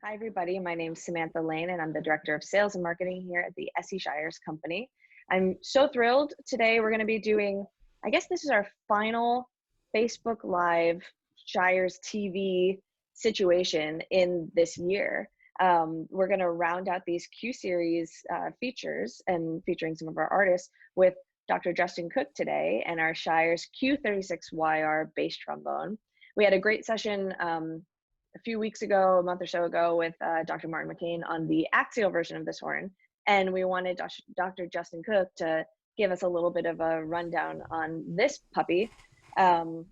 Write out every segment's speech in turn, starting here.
Hi, everybody. My name is Samantha Lane, and I'm the Director of Sales and Marketing here at the SE Shires Company. I'm so thrilled. Today, we're going to be doing, I guess this is our final Facebook Live Shires TV situation in this year. We're going to round out these Q series features and featuring some of our artists with Dr. Justin Cook today and our Shires Q36YR Bass Trombone. We had a great session a few weeks ago, a month or so ago, with Dr. Martin McCain on the axial version of this horn. And we wanted Dr. Justin Cook to give us a little bit of a rundown on this puppy. So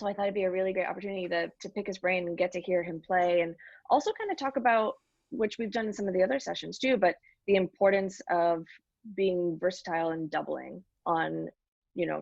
I thought it'd be a really great opportunity to pick his brain and get to hear him play, and also kind of talk about, which we've done in some of the other sessions too, but the importance of being versatile and doubling on,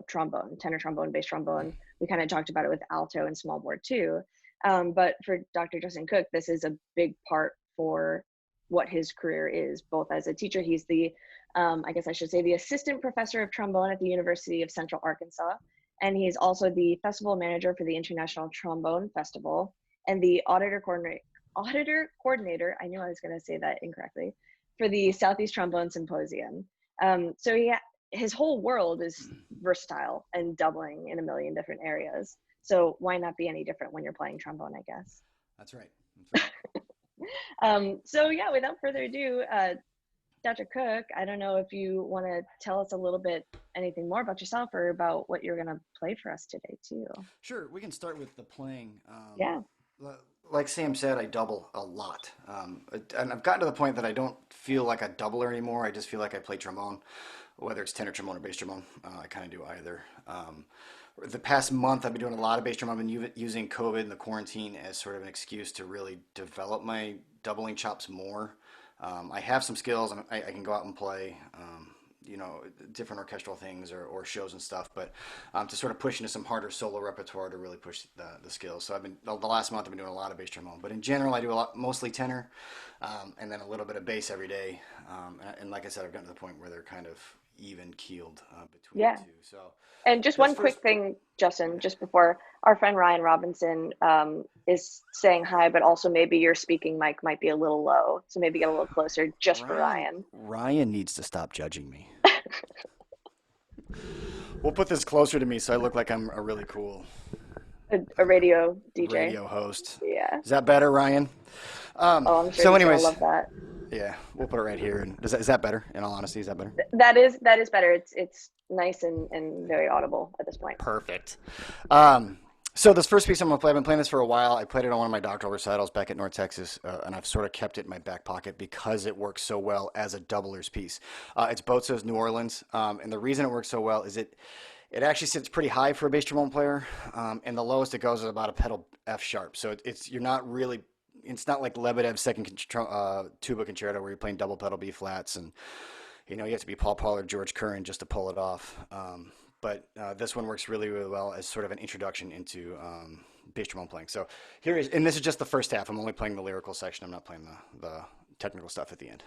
trombone, tenor trombone, bass trombone. We kind of talked about it with alto and small bore too. But for Dr. Justin Cook, this is a big part for what his career is, both as a teacher. He's the, I guess I should say, the assistant professor of trombone at the University of Central Arkansas. And he's also the festival manager for the International Trombone Festival and the auditor coordinator, I knew I was going to say that incorrectly, for the Southeast Trombone Symposium. So his whole world is versatile and doubling in a million different areas. So why not be any different when you're playing trombone, I guess? That's right. So yeah, without further ado, Dr. Cook, I don't know if you want to tell us a little bit, anything more about yourself or about what you're going to play for us today too. Sure, we can start with the playing. Yeah. Like Sam said, I double a lot. And I've gotten to the point that I don't feel like a doubler anymore. I just feel like I play trombone, whether it's tenor trombone or bass trombone. I kind of do either. The past month, I've been doing a lot of bass trombone. I've been using COVID and the quarantine as sort of an excuse to really develop my doubling chops more. I have some skills. I can go out and play, different orchestral things or shows and stuff. But to sort of push into some harder solo repertoire to really push the skills. So the last month I've been doing a lot of bass trombone. But in general, I do mostly tenor, and then a little bit of bass every day. And like I said, I've gotten to the point where they're kind of even keeled between the two. So. And just one quick thing, Justin, just before, our friend Ryan Robinson is saying hi, but also maybe your speaking mic might be a little low. So maybe get a little closer just for Ryan. Ryan needs to stop judging me. We'll put this closer to me so I look like I'm a really cool a radio DJ. Radio host. Yeah. Is that better, Ryan? I'm sure so anyways, I love that. Yeah, we'll put it right here. And is that better? In all honesty, is that better? That is better. It's nice and very audible at this point. Perfect. So this first piece I'm going to play, I've been playing this for a while. I played it on one of my doctoral recitals back at North Texas, and I've sort of kept it in my back pocket because it works so well as a doublers piece. It's Bozzo's New Orleans, and the reason it works so well is it actually sits pretty high for a bass trombone player, and the lowest it goes is about a pedal F sharp. So it's not like Lebedev's second tuba concerto where you're playing double pedal B flats and you have to be Paul Pollard, George Curran just to pull it off. But this one works really, really well as sort of an introduction into bass trombone playing. So and this is just the first half. I'm only playing the lyrical section. I'm not playing the technical stuff at the end.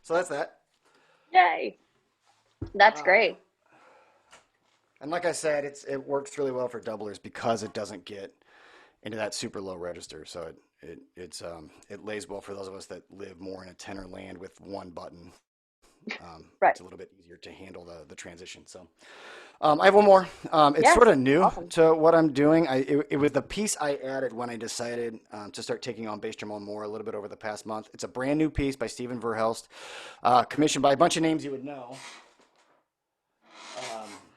So that's that. Yay. That's Uh, great. and like I said, it works really well for doublers because it doesn't get into that super low register. So it lays well for those of us that live more in a tenor land with one button. Right. It's a little bit easier to handle the transition. So I have one more. It's Yes. sort of new Awesome. to what I'm doing. It was the piece I added when I decided to start taking on bass trombone more a little bit over the past month. It's a brand new piece by Steven Verhelst, commissioned by a bunch of names you would know.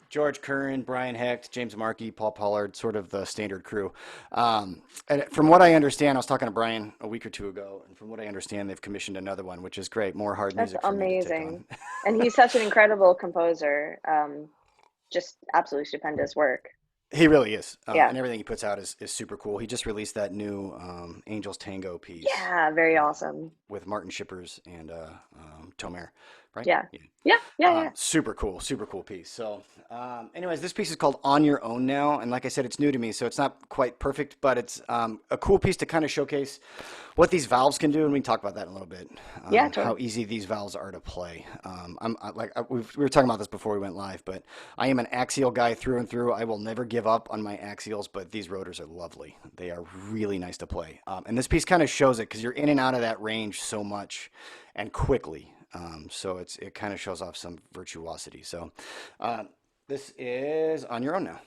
George Curran, Brian Hecht, James Markey, Paul Pollard, sort of the standard crew. And from what I understand, I was talking to Brian a week or two ago, and from what I understand, they've commissioned another one, which is great. More hard That's music for me to take amazing. on. And he's such an incredible composer. Just absolutely stupendous work. He really is, Yeah. and everything he puts out is super cool. He just released that new Angels Tango piece Yeah. Very uh, awesome. with Martin Shippers and Tomer, right? Yeah. Yeah. Yeah. Yeah. Yeah. Super cool piece. So, anyways, this piece is called On Your Own now. And like I said, it's new to me, so it's not quite perfect, but it's a cool piece to kind of showcase what these valves can do. And we can talk about that in a little bit, Yeah. how Totally. easy these valves are to play. We were talking about this before we went live, but I am an axial guy through and through. I will never give up on my axials, but these rotors are lovely. They are really nice to play. And this piece kind of shows it because you're in and out of that range so much and quickly. So it kind of shows off some virtuosity. So this is On Your Own now.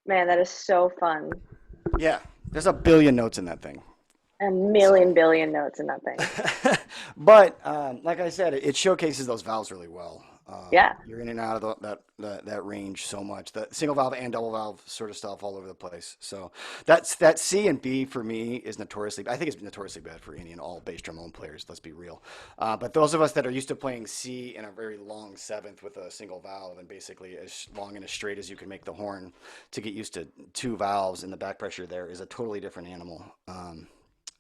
Man, that is so fun. Yeah, there's a billion notes in that thing. A So, million billion notes in that thing. but like I said, it showcases those valves really well. Yeah. You're in and out of that range so much. The single valve and double valve sort of stuff all over the place. So that C and B for me is notoriously. I think it's notoriously bad for any and all bass trombone players. Let's be real. But those of us that are used to playing C in a very long seventh with a single valve and basically as long and as straight as you can make the horn, to get used to two valves and the back pressure there is a totally different animal.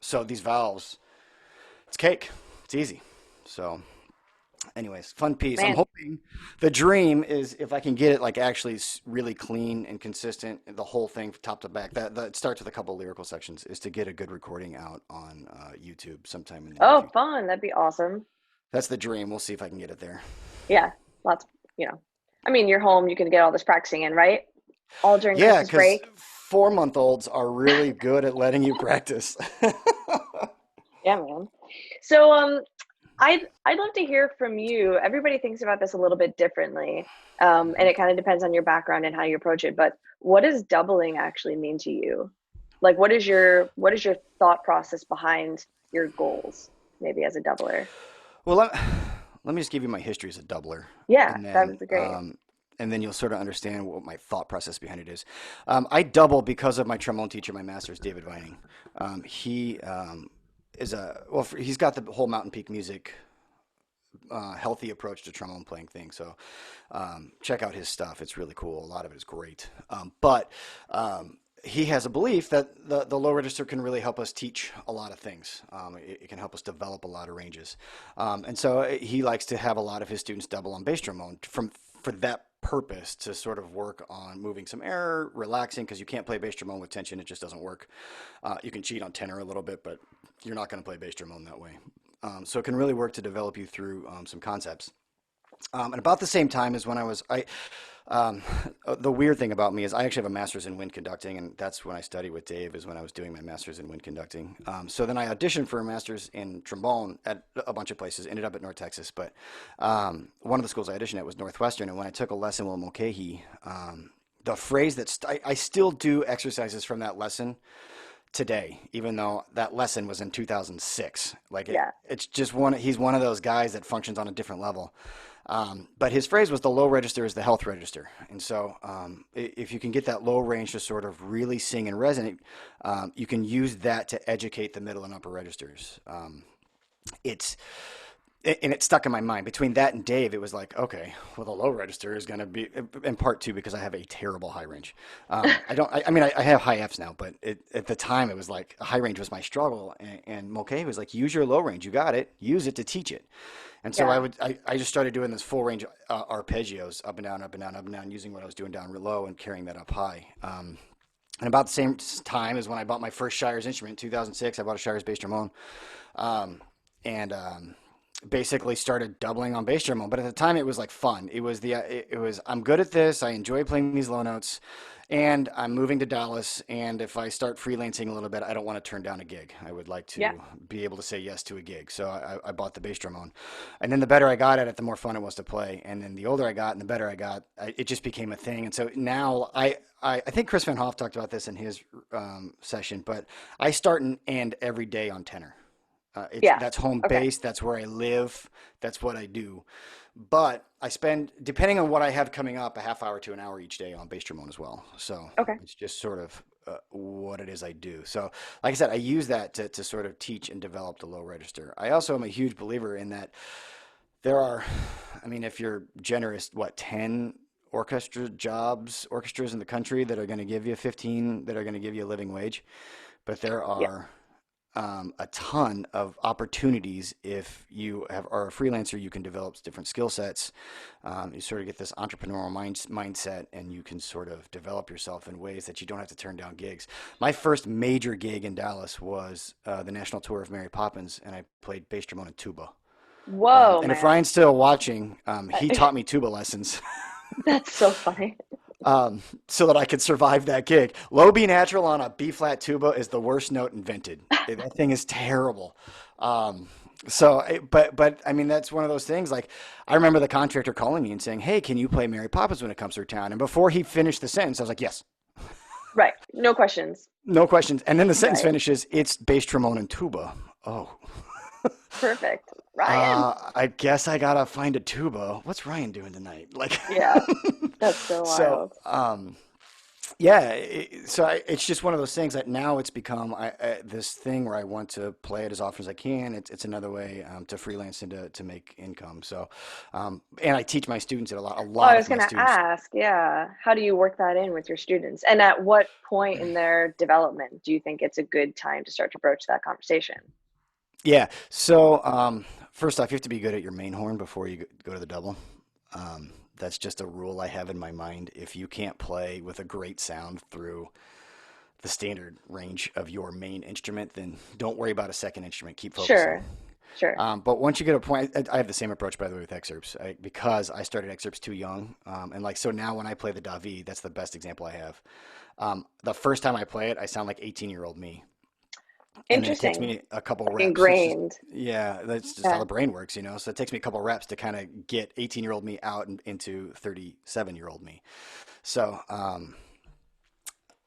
So these valves, it's cake. It's easy. So. Anyways, fun piece. I'm Man. hoping the dream is if I can get it like actually really clean and consistent, the whole thing top to back. That it starts with a couple lyrical sections. Is to get a good recording out on YouTube sometime in the near Oh, future. fun. That'd be awesome. That's the dream. We'll see if I can get it there. Yeah. Lots, you know. I mean, you're home, you can get all this practicing in, right? All during Yeah, Christmas because break. 4-month-olds are really good at letting you practice. Yeah, man. So, I'd love to hear from you. Everybody thinks about this a little bit differently, and it kind of depends on your background and how you approach it. But what does doubling actually mean to you? Like, what is your thought process behind your goals, maybe as a doubler? Well, let me just give you my history as a doubler, Yeah, and that then would be great. you'll sort of understand what my thought process behind it is. I double because of my trombone teacher, my master's, David Vining. He is he's got the whole Mountain Peak music healthy approach to trombone playing thing. So check out his stuff. It's really cool. A lot of it is great. But he has a belief that the low register can really help us teach a lot of things. It can help us develop a lot of ranges. And so he likes to have a lot of his students double on bass trombone for that purpose, to sort of work on moving some air, relaxing, because you can't play bass trombone with tension. It just doesn't work. You can cheat on tenor a little bit, but you're not going to play bass trombone that way. So it can really work to develop you through some concepts. And about the same time as when the weird thing about me is I actually have a master's in wind conducting, and that's when I studied with Dave, is when I was doing my master's in wind conducting. So then I auditioned for a master's in trombone at a bunch of places, ended up at North Texas, but one of the schools I auditioned at was Northwestern, and when I took a lesson with Mulcahy, the phrase I still do exercises from that lesson today, even though that lesson was in 2006. Yeah, It's just he's one of those guys that functions on a different level. But his phrase was the low register is the health register. And so if you can get that low range to sort of really sing and resonate, you can use that to educate the middle and upper registers. It's and it stuck in my mind. Between that and Dave, it was like, okay, well, the low register is going to be in part two because I have a terrible high range. I don't. I mean, I have high Fs now, but at the time, it was like high range was my struggle. And Mulcahy was like, use your low range. You got it. Use it to teach it. And so yeah, I just started doing this full range arpeggios, up and down, up and down, up and down, using what I was doing down real low and carrying that up high. And about the same time as when I bought my first Shires instrument, 2006, I bought a Shires bass trombone. And basically started doubling on bass trombone. But at the time, it was like fun. It was I'm good at this. I enjoy playing these low notes, and I'm moving to Dallas. And if I start freelancing a little bit, I don't want to turn down a gig. I would like to yeah, be able to say yes to a gig. So I bought the bass trombone, and then the better I got at it, the more fun it was to play. And then the older I got, and the better I got, it just became a thing. And so now I think Chris Van Hoff talked about this in his session, but I start and end every day on tenor. yeah. That's home Okay, base. That's where I live. That's what I do. But I spend, depending on what I have coming up, a half hour to an hour each day on bass trombone as well. So okay. it's just sort of what it is I do. So, like I said, I use that to sort of teach and develop the low register. I also am a huge believer in that there are, I mean, if you're generous, 10 orchestras in the country that are going to give you 15, that are going to give you a living wage. But there Yeah, are a ton of opportunities if you are a freelancer. You can develop different skill sets. You sort of get this entrepreneurial mindset, and you can sort of develop yourself in ways that you don't have to turn down gigs. My first major gig in Dallas was the national tour of Mary Poppins, and I played bass trombone and tuba. whoa, And if man. Ryan's still watching, he taught me tuba lessons. That's so funny. So that I could survive that gig. Low B natural on a B flat tuba is the worst note invented. That thing is terrible. But I mean, that's one of those things. Like, I remember the contractor calling me and saying, "Hey, can you play Mary Poppins when it comes through town?" And before he finished the sentence, I was like, "Yes, Right. No questions. no questions." And then the sentence Right. finishes, "It's bass trombone and tuba." Oh, Perfect. Ryan. I guess I gotta find a tuba. What's Ryan doing tonight? Like, Yeah, that's so so, wild. yeah, it's just one of those things that now it's become this thing where I want to play it as often as I can. It's another way to freelance and to make income. So, and I teach my students it a lot. A Well, I lot was of my going to students. ask, yeah, how do you work that in with your students? And at what point in their development do you think it's a good time to start to broach that conversation? Yeah. So, first off, you have to be good at your main horn before you go to the double. That's just a rule I have in my mind. If you can't play with a great sound through the standard range of your main instrument, then don't worry about a second instrument. Keep focusing. Sure, sure. But once you get a point, I have the same approach, by the way, with excerpts, because I started excerpts too young. And like, so now when I play the Davi, that's the best example I have. The first time I play it, I sound like 18-year-old me. And then it takes Interesting. me a couple Like reps. It's just, ingrained. yeah, that's just how Yeah. the brain works, you know? So it takes me a couple reps to kind of get 18-year-old me out and into 37-year-old me. So,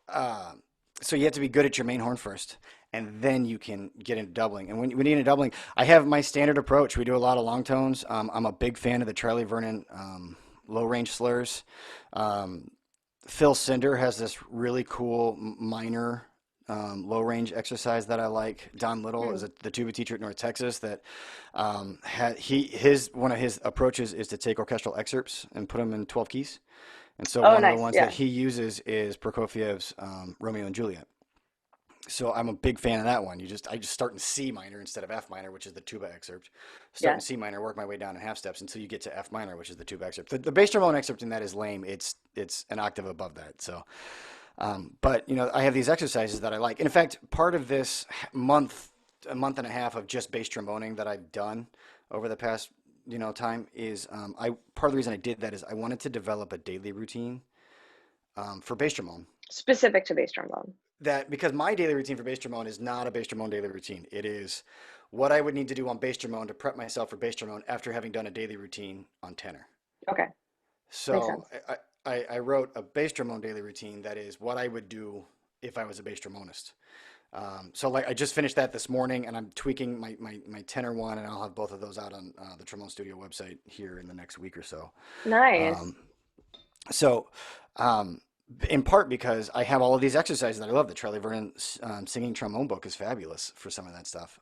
uh, so you have to be good at your main horn first, and then you can get into doubling. And when you get into doubling, I have my standard approach. We do a lot of long tones. I'm a big fan of the Charlie Vernon low range slurs. Um, Phil Cinder has this really cool minor low range exercise that I like. Don Little is Hmm. the tuba teacher at North Texas that his one of his approaches is to take orchestral excerpts and put them in 12 keys. And so Oh, one of the nice. ones that Yeah. he uses is Prokofiev's Romeo and Juliet. So I'm a big fan of that one. I just start in C minor instead of F minor, which is the tuba excerpt. Start in Yeah. C minor, work my way down in half steps until you get to F minor, which is the tuba excerpt. The bass trombone excerpt in that is lame. It's an octave above that. So, but you know, I have these exercises that I like. And in fact, part of this month, a month and a half of just bass tromboning that I've done over the past time is I part of the reason I did that is I wanted to develop a daily routine for bass trombone Specific to bass trombone. that because my daily routine for bass trombone is not a bass trombone daily routine. It is what I would need to do on bass trombone to prep myself for bass trombone after having done a daily routine on tenor. Okay. Makes So sense. I wrote a bass trombone daily routine that is what I would do if I was a bass trombonist. So like I just finished that this morning and I'm tweaking my tenor one and I'll have both of those out on the Trombone Studio website here in the next week or so. Nice. Um, so um, in part because I have all of these exercises that I love. The Charlie Vernon singing trombone book is fabulous for some of that stuff.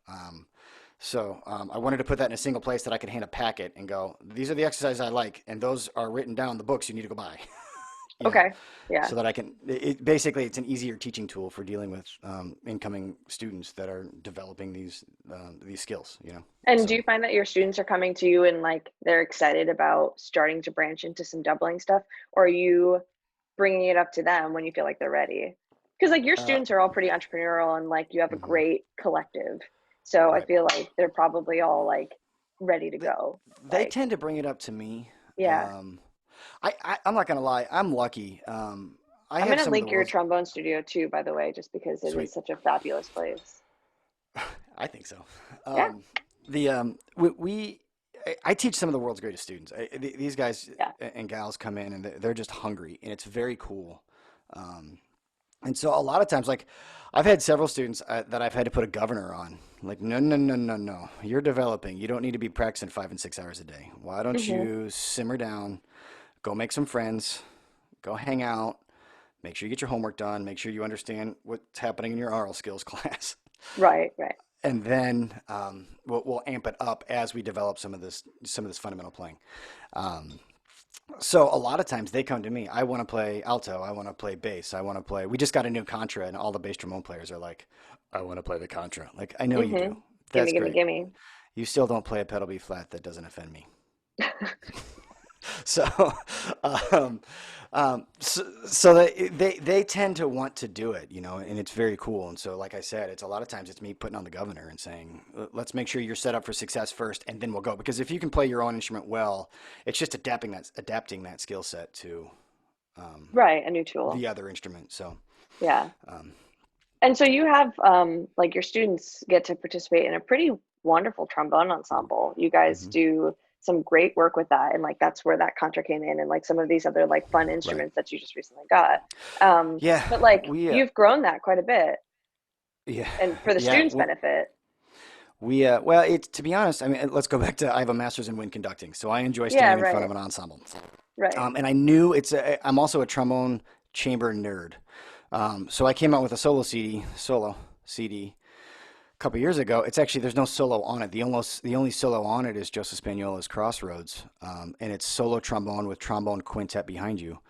I wanted to put that in a single place that I could hand a packet and go, these are the exercises I like, and those are written down in the books you need to go buy. you know, Okay. Yeah. so that I can. Basically, it's an easier teaching tool for dealing with incoming students that are developing these skills. And do So you find that your students are coming to you and like they're excited about starting to branch into some doubling stuff, or are you bringing it up to them when you feel like they're ready? Because like your uh, students are all pretty entrepreneurial and like you have a mhm, great collective. So I right. feel like they're probably all like ready to They, go. they Like, tend to bring it up to me. yeah. Um, I'm not gonna lie. I'm lucky. I I'm have gonna some of the link your world's trombone studio too, by the way, just because it is sweet. such a fabulous place. I think so. Yeah. I teach some of the world's greatest students. These guys Yeah. and gals come in and they're just hungry, and it's very cool. Um, and so a lot of times, like I've had several students that I've had to put a governor on. Like, no, no, no, no, no. You're developing. You don't need to be practicing 5 and 6 hours a day. Why don't Hmm. you simmer down, go make some friends, go hang out, make sure you get your homework done, make sure you understand what's happening in your oral skills class. Right. Right. And then we'll amp it up as we develop some of this fundamental playing. Um, so a lot of times they come to me. I want to play alto. I want to play bass. I want to play. We just got a new contra, and all the bass trombone players are like, "I want to play the contra." Like I know you Hmm. do. Gimme, That's gimme, great. gimme. You still don't play a pedal B flat. That doesn't offend me. So, um, so they tend to want to do it, and it's very cool. And so, like I said, it's a lot of times it's me putting on the governor and saying, let's make sure you're set up for success first, and then we'll go. Because if you can play your own instrument well, it's just adapting that skill set to um, Right. A new tool. the other instrument. So, Yeah. um, And so you have like your students get to participate in a pretty wonderful trombone ensemble. You guys mhm, do some great work with that, and like that's where that contra came in, and like some of these other like fun right. instruments that you just recently got. Yeah, But like we, you've grown that quite a bit, yeah, and for the yeah. students' benefit. Well, it's to be honest. I mean, let's go back to I have a master's in wind conducting, so I enjoy Yeah. standing in front Right. of an ensemble. Right. And I knew I'm also a trombone chamber nerd. So I came out with a solo CD a couple years ago. It's actually there's no solo on it. The only solo on it is Joseph Spagnuolo's Crossroads, and it's solo trombone with trombone quintet behind you.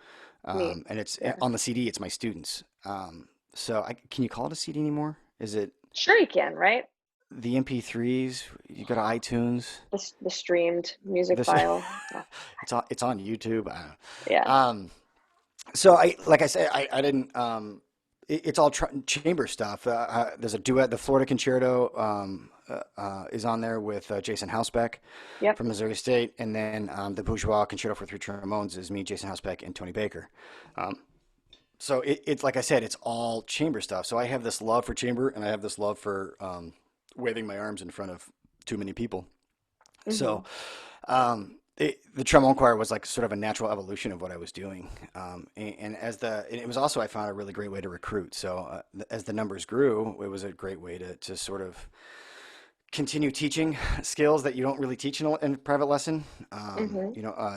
Neat. And it's Yeah. on the CD. It's my students. Can you call it a CD anymore? Is it Sure, you can. Right. the MP3s? You go to iTunes. The streamed music This file. Yeah. it's on YouTube. I don't know. Yeah. So like I said, I didn't. It's all chamber stuff. There's a duet. The Florida Concerto is on there with Jason Housebeck Yep. from Missouri State, and then the Bourgeois Concerto for three trombones is me, Jason Housebeck, and Tony Baker. Um, So it's like I said, it's all chamber stuff. So I have this love for chamber, and I have this love for waving my arms in front of too many people. Hmm. So the trombone choir was like sort of a natural evolution of what I was doing. And and it was also, I found, a really great way to recruit. So as the numbers grew, it was a great way to sort of continue teaching skills that you don't really teach in a private lesson. Hmm.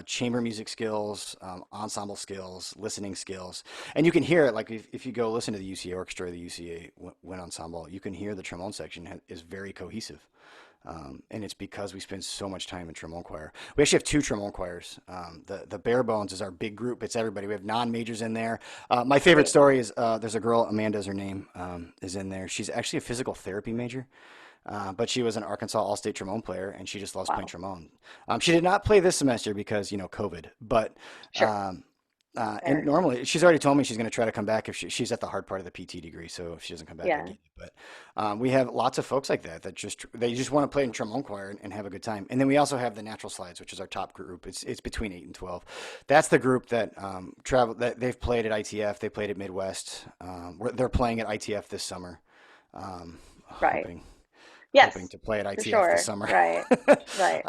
Chamber music skills, ensemble skills, listening skills, and you can hear it. Like if you go listen to the UCA orchestra, or the UCA wind ensemble, you can hear the trombone section is very cohesive. And it's because we spend so much time in trombone choir. We actually have two trombone choirs. The bare bones is our big group. It's everybody. We have non-majors in there. My favorite Great. story is there's a girl, Amanda is her name, is in there. She's actually a physical therapy major. But she was an Arkansas All-State trombone player, and she just loves playing Wow. trombone. She did not play this semester because, COVID. But Sure. um, and Fair. normally, she's already told me she's going to try to come back if she's at the hard part of the PT degree. So if she doesn't come back, I Yeah. get it. But we have lots of folks like that they just want to play in trombone choir and have a good time. And then we also have the Natural Slides, which is our top group. It's between 8 and 12. That's the group that travel that they've played at ITF. They played at Midwest. They're playing at ITF this summer. Um, Right. hoping hoping Yes, to play at for ITF this sure. summer. Right. Right.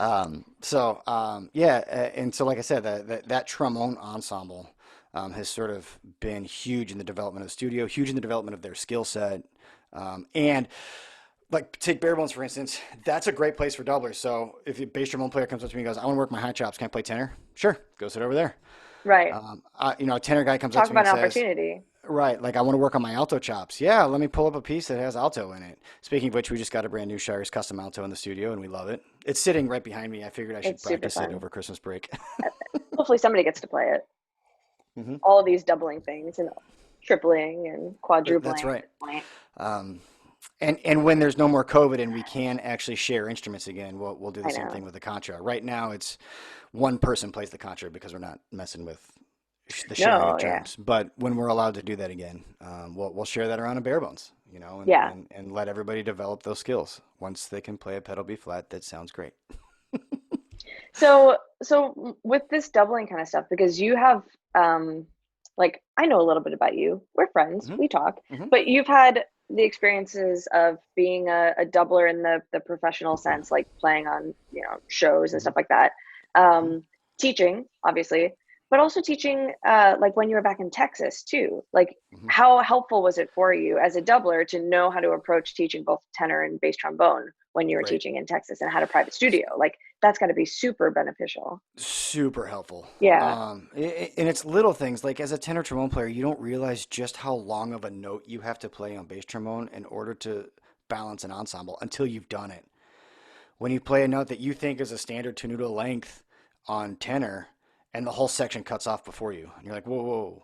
Yeah, and so like I said, that trombone ensemble has sort of been huge in the development of the studio, huge in the development of their skill set, and like take bare bones for instance, that's a great place for doublers. So if a bass trombone player comes up to me and goes, "I want to work my high chops, can I play tenor?" Sure, go sit over there. Right. A tenor guy comes up Talk to me about and an says, opportunity. right, like I want to work on my alto chops. Yeah, let me pull up a piece that has alto in it. Speaking of which, we just got a brand new Shires custom alto in the studio, and we love it. It's sitting right behind me. I figured I should It's super practice it fun. over Christmas break. Uh, Hopefully somebody gets to play it. Hmm. All of these doubling things and tripling and That's quadrupling at right. this point. Um, and when there's no more COVID and we can actually share instruments again, we'll do the I same thing know. with the contra. Right now, it's one person plays the contra because we're not messing with the sharing of No, yeah. germs. But when we're allowed to do that again, we'll share that around a bare bones, and, Yeah. and and let everybody develop those skills. Once they can play a pedal B flat, that sounds great. So with this doubling kind of stuff, because you have like I know a little bit about you. We're friends, Hmm. we talk, Hmm. but you've had the experiences of being a doubler in the professional sense, like playing on, shows and Hmm. stuff like that. Hmm. Um, Teaching, obviously, but also teaching like when you were back in Texas too. Like Hmm. how helpful was it for you as a doubler to know how to approach teaching both tenor and bass trombone when you were Right. teaching in Texas and had a private studio? Like that's got to be super beneficial. Super helpful. Yeah. And it's little things like as a tenor trombone player, you don't realize just how long of a note you have to play on bass trombone in order to balance an ensemble until you've done it. When you play a note that you think is a standard tenuto length on tenor, and the whole section cuts off before you, and you're like, whoa, whoa,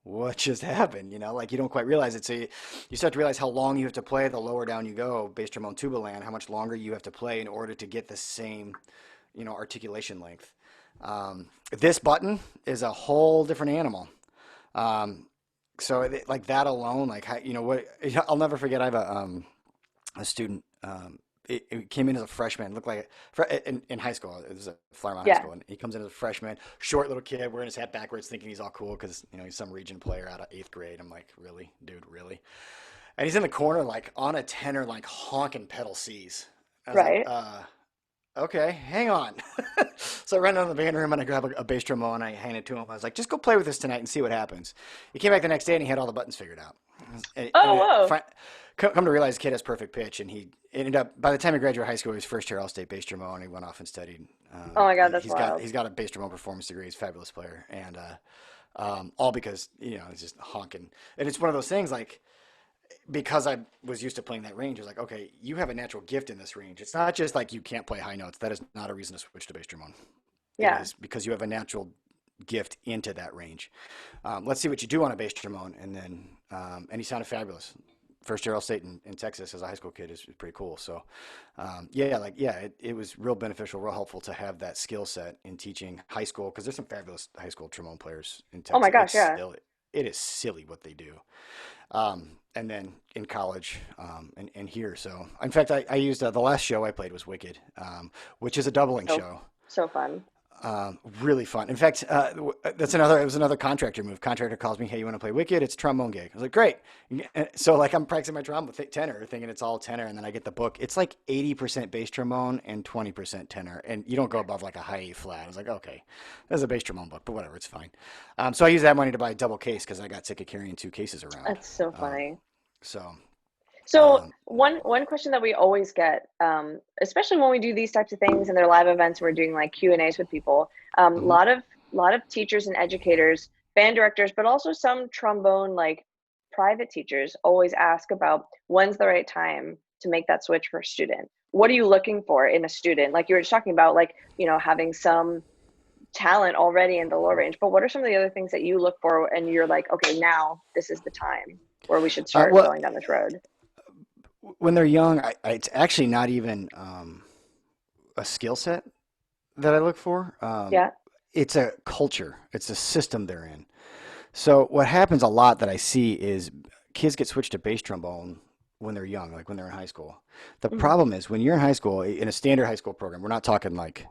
what just happened? Like you don't quite realize it. So you start to realize how long you have to play the lower down you go, bass trombone tuba land, how much longer you have to play in order to get the same, articulation length. This button is a whole different animal. Um, like that alone, like what I'll never forget. I have a student. It came in as a freshman. Looked like in high school. It was a Flowermont High Yeah. School, and he comes in as a freshman, short little kid, wearing his hat backwards, thinking he's all cool because he's some region player out of 8th grade. I'm like, really, dude, really? And he's in the corner, like on a tenor, like honking pedal C's. I was like, Right. okay, hang on. So I ran down to the band room and I grab a bass trombone and I hand it to him. I was like, just go play with this tonight and see what happens. He came back the next day and he had all the buttons figured out. Oh, whoa. Come to realize the kid has perfect pitch, and he ended up by the time he graduated high school, he was first year All-State bass trombone. He went off and studied. Oh my God, that's He's got wild. he's got a bass trombone performance degree. He's a fabulous player, and all because he's just honking. And it's one of those things like because I was used to playing that range, it's like, okay, you have a natural gift in this range. It's not just like you can't play high notes. That is not a reason to switch to bass trombone. It Yeah. is because you have a natural gift into that range. Let's see what you do on a bass trombone, and then and he sounded fabulous. First year All-State in Texas as a high school kid is pretty cool. So, it was real beneficial, real helpful to have that skill set in teaching high school because there's some fabulous high school trombone players in Oh my Texas. gosh, yeah. It is silly what they do. And then in college and here. So, in fact, I used the last show I played was Wicked, which is a doubling So show. so fun. Really fun. In fact, it was another contractor move. Contractor calls me, hey, you want to play Wicked? It's a trombone gig. I was like, great. So like I'm practicing my trombone with tenor, thinking it's all tenor, and then I get the book. It's like 80% bass trombone and 20% tenor, and you don't go above like a high E flat. I was like, okay, there's a bass trombone book, but whatever, it's fine. So I use that money to buy a double case because I got sick of carrying two cases around. That's so funny. So So um, one question that we always get, especially when we do these types of things and they're live events, we're doing like Q&As with people. A mhm. lot of teachers and educators, band directors, but also some trombone like private teachers always ask about when's the right time to make that switch for a student. What are you looking for in a student? Like you were just talking about, like, having some talent already in the low range, but what are some of the other things that you look for and you're like, okay, now this is the time where we should start Well, going down this road? when they're young, it's actually not even a skill set that I look for. Yeah. It's a culture, it's a system they're in. So what happens a lot that I see is kids get switched to bass trombone when they're young, like when they're in high school. The Mhm. problem is when you're in high school, in a standard high school program, we're not talking like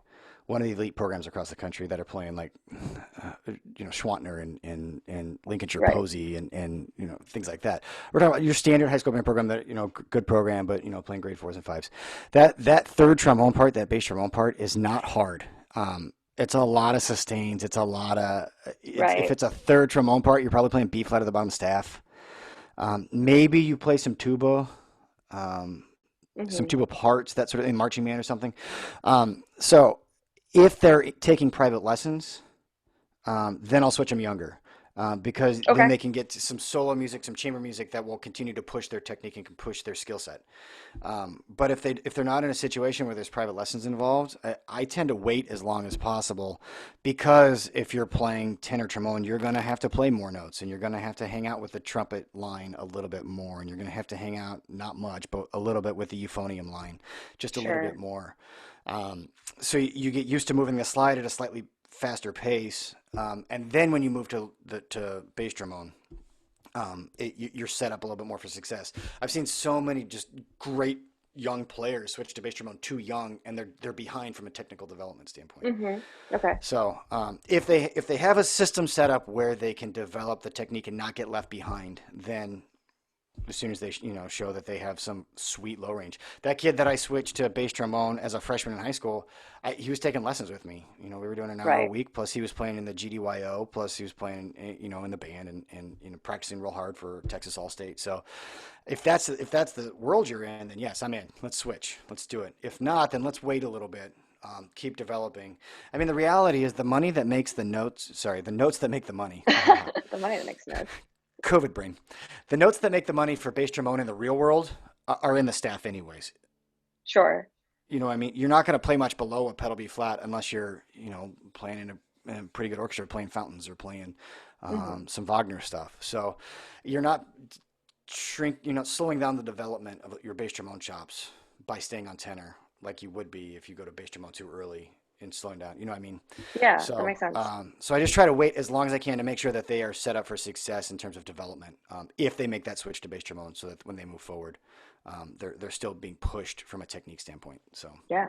one of the elite programs across the country that are playing like, Schwantner and Lincolnshire Right. Posey and things like that. We're talking about your standard high school band program that, good program, but, playing grade fours and fives. That third trombone part, that bass trombone part is not hard. It's a lot of sustains. It's a lot of, if Right. it's a third trombone part, you're probably playing B flat at the bottom staff. Maybe you play um, some Hmm. tuba parts, that sort of thing, marching band or something. So if they're taking private lessons, then I'll switch them younger. Because then Okay. they can get to some solo music, some chamber music that will continue to push their technique and can push their skill set. But if they're not in a situation where there's private lessons involved, I tend to wait as long as possible because if you're playing tenor trombone, you're going to have to play more notes and you're going to have to hang out with the trumpet line a little bit more, and you're going to have to hang out not much, but a little bit with the euphonium line, just a little bit Sure. more. Um, so you get used to moving the slide at a slightly faster pace, and then when you move to bass trombone, you're set up a little bit more for success. I've seen so many just great young players switch to bass trombone too young, and they're behind from a technical development standpoint. Hmm. Okay. So if they have a system set up where they can develop the technique and not get left behind, then as soon as they show that they have some sweet low range. That kid that I switched to bass trombone as a freshman in high school, he was taking lessons with me. We were doing an hour a Right. week. Plus he was playing in the GDYO. Plus he was playing in the band and practicing real hard for Texas All State. So if that's the world you're in, then yes, I'm in. Let's switch. Let's do it. If not, then let's wait a little bit. Keep developing. I mean, the reality is the money that makes the notes. Sorry, the notes that make the money. The money that makes notes. COVID brain. The notes that make the money for bass trombone in the real world are in the staff anyways. Sure. You know what I mean? You're not going to play much below a pedal B flat unless you're, playing in a pretty good orchestra, playing fountains or playing Hmm. some Wagner stuff. So you're not slowing down the development of your bass trombone chops by staying on tenor like you would be if you go to bass trombone too early and slowing down. You know what I mean? Yeah, that So, makes sense. so I just try to wait as long as I can to make sure that they are set up for success in terms of development. If they make that switch to bass trombone, so that when they move forward, they're still being pushed from a technique standpoint. So, Yeah.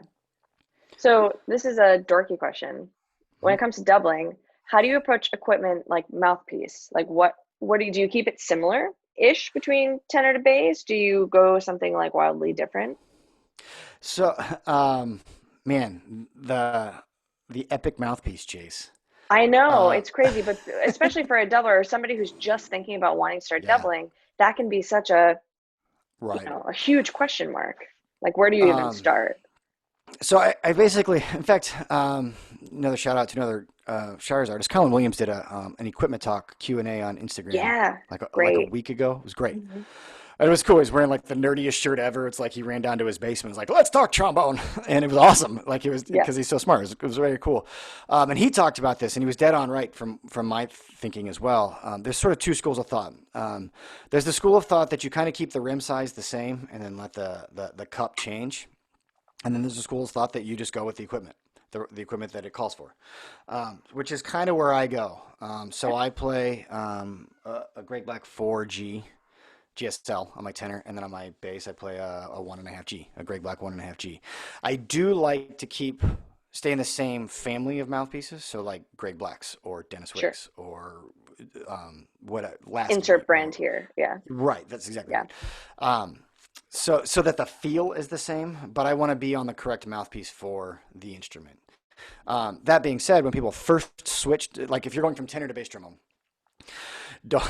So this is a dorky question. When mhm. it comes to doubling, how do you approach equipment like mouthpiece? Like what do you keep it similar ish between tenor to bass? Do you go something like wildly different? So, um, man, the epic mouthpiece chase. I know Uh, it's crazy, but especially for a doubler or somebody who's just thinking about wanting to start yeah, doubling, that can be such a, right. a huge question mark. Like, where do you even Um, start? so I basically, in fact, another shout out to another Shires artist. Colin Williams did an equipment talk Q&A on Instagram Yeah, like a great. week ago. It was great. Hmm. And it was cool. He's wearing like the nerdiest shirt ever. It's like he ran down to his basement. Was like, let's talk trombone, and it was awesome. Like it was Yeah. because he's so smart. It was very cool. And he talked about this, and he was dead on right from my thinking as well. There's sort of two schools of thought. There's the school of thought that you kind of keep the rim size the same, and then let the cup change. And then there's a school of thought that you just go with the equipment, the equipment that it calls for, which is kind of where I go. So I play a Greg Black 4G GSL on my tenor, and then on my bass I play a 1.5G, a Greg Black 1.5G. I do like to keep stay in the same family of mouthpieces. So like Greg Black's or Dennis Sure. Wick's or what Lasky Insert brand or here. Yeah. right. That's exactly Yeah. right. So that the feel is the same, but I want to be on the correct mouthpiece for the instrument. That being said, when people first switched, like if you're going from tenor to bass trombone, don't,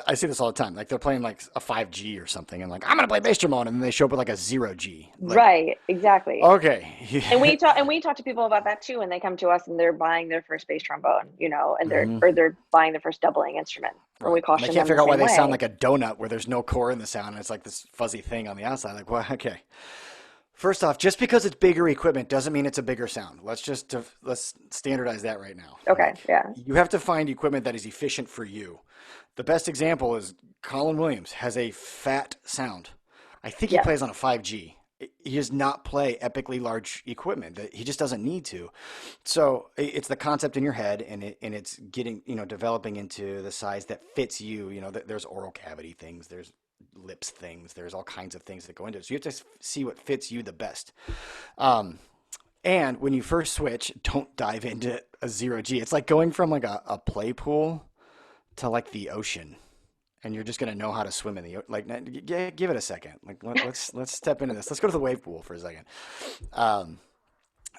I see this all the time. Like they're playing like a 5G or something, and like I'm gonna play bass trombone, and then they show up with like a 0G. Like, Right. Exactly. okay. And we talk to people about that too when they come to us and they're buying their first bass trombone, you know, and Mhm. they're buying their first doubling instrument. And we Right. And they caution can't them the figure out why same they sound way. like a donut where there's no core in the sound, and it's like this fuzzy thing on the outside. Like, well, okay. First off, just because it's bigger equipment doesn't mean it's a bigger sound. Let's standardize that right now. Okay. Like, Yeah. you have to find equipment that is efficient for you. The best example is Colin Williams has a fat sound. I think he Yeah. plays on a 5G. He does not play epically large equipment. He just doesn't need to. So it's the concept in your head, and it's getting, developing into the size that fits you. There's oral cavity things, there's lips things, there's all kinds of things that go into it. So you have to see what fits you the best. And when you first switch, don't dive into a 0G. It's like going from like a play pool to like the ocean, and you're just gonna know how to swim in the like. Give it a second. Like let's step into this. Let's go to the wave pool for a second.